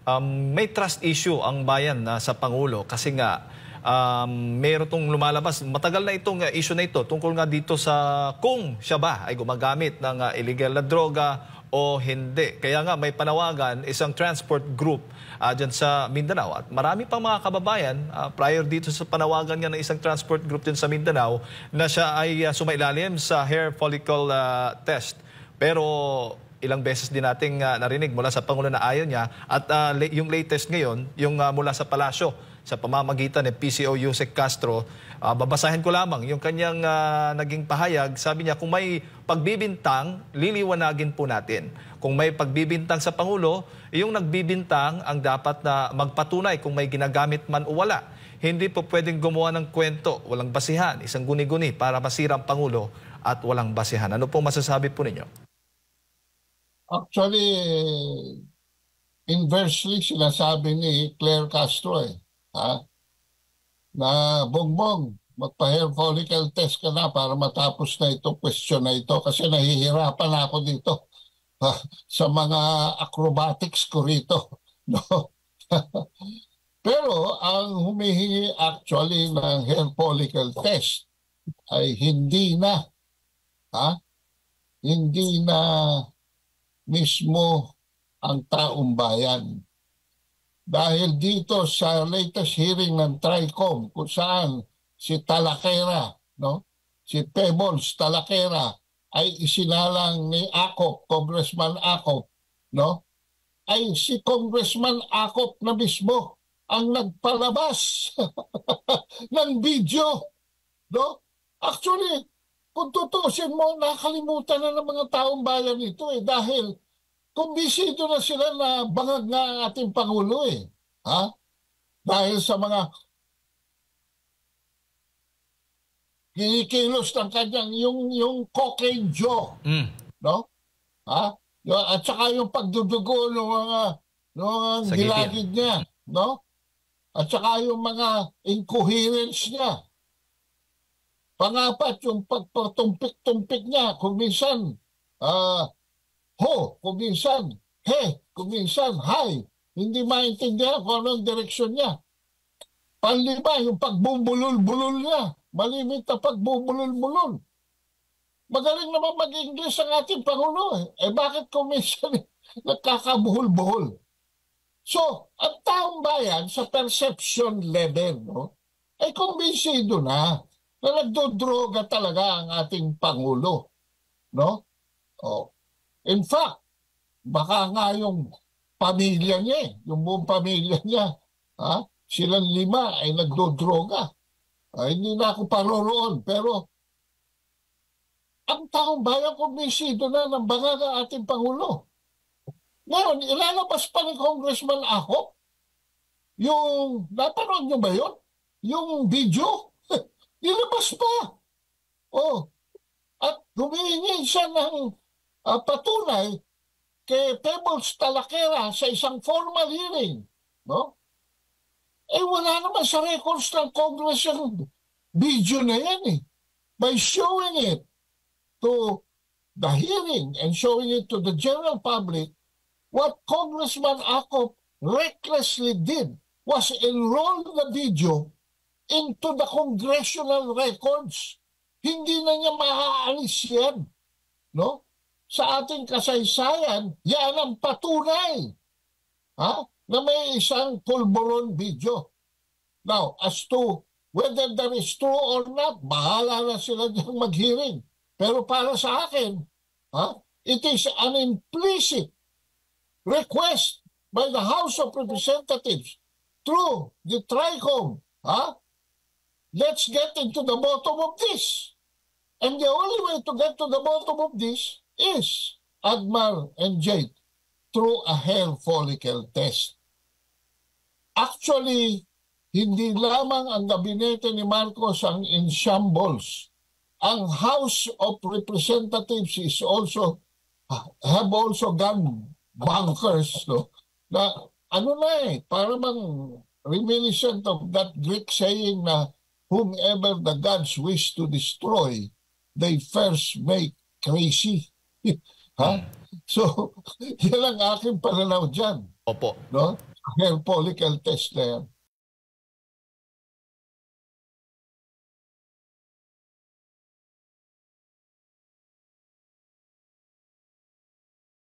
may trust issue ang bayan sa Pangulo kasi nga meron itong lumalabas. Matagal na itong issue na ito tungkol nga dito sa kung siya ba ay gumagamit ng illegal na droga o hindi. Kaya nga may panawagan isang transport group dyan sa Mindanao. At marami pang mga kababayan prior dito sa panawagan nga ng isang transport group dyan sa Mindanao na siya ay sumailalim sa hair follicle test. Pero ilang beses din nating narinig mula sa Pangulo na ayaw niya. At yung latest ngayon, yung mula sa palasyo, sa pamamagitan ni PCO Yusek Castro, babasahin ko lamang yung kanyang naging pahayag. Sabi niya, kung may pagbibintang, liliwanagin po natin. Kung may pagbibintang sa Pangulo, yung nagbibintang ang dapat na magpatunay kung may ginagamit man o wala. Hindi po pwedeng gumawa ng kwento, walang basihan, isang guni-guni para masira ang Pangulo at walang basihan. Ano po masasabi po ninyo? Actually, inversely sinasabi ni Claire Castro na Bongbong, magpa-hair follicle test ka na para matapos na itong question na ito kasi nahihirapan na ako dito sa mga acrobatics ko rito. No? Pero ang humihingi actually ng hair follicle test ay hindi na mismo ang taong bayan. Dahil dito sa latest hearing ng TRICOM kung saan si Talaquera, si Pebbles Talaquera ay isinalang ni Acop, Congressman Acop, ay si Congressman Acop na mismo ang nagpalabas ng video. Actually, kung tutusin mo, nakalimutan na ng mga taong bayan ito dahil kumbisido na sila na bangag nga ang ating Pangulo Dahil sa mga kinikilos ng kanyang yung cocaine jaw. At saka yung pagdudugo ng mga gilagid niya. At saka yung mga incoherence niya. Pangapat, yung pagpatumpik-tumpik niya. Kung minsan, ho, kung minsan, he, kung minsan, hi. Hindi maintindihan kung anong direksyon niya. Panlima, yung pagbubulol-bulol niya. Malimit na pagbubulol-bulol. Magaling naman mag-English ang ating Pangulo. Bakit kung minsan nagkakabuhol-buhol? So, ang taong bayan sa perception level, ay kumbinsido na nagdodroga talaga ang ating Pangulo. In fact, baka nga yung pamilya niya, yung buong pamilya niya, silang 5 ay nagdodroga. Hindi na ako paroroon, pero ang taong bayan kumbinsido na ng bangag ang ating Pangulo. Ngayon, ilalabas pa ni Congressman Acop yung, napanood nyo ba yun? Yung video? Ilabas pa. At humihingi siya ng patunay kay Pebbles Talaquera sa isang formal hearing. Wala naman sa records ng Congress yung video na yan By showing it to the hearing and showing it to the general public, what Congressman Acop recklessly did was enroll the video into the congressional records. Hindi na niya maaalis yan. Sa ating kasaysayan, yan ang patunay na may isang pulburon video. Now, as to whether that is true or not, bahala na sila diyang mag-hearing. Pero para sa akin, it is an implicit request by the House of Representatives through the TRICOM. Let's get into the bottom of this. And the only way to get to the bottom of this is, Admar and Jade, through a hair follicle test. Actually, hindi lamang ang gabinete ni Marcos ang in shambles. Ang House of Representatives is also have also gone bonkers. Na para bang reminiscent of that Greek saying na whomever the gods wish to destroy, they first make crazy. So, yan ang aking pananaw dyan. Opo. hair follicle test na yan.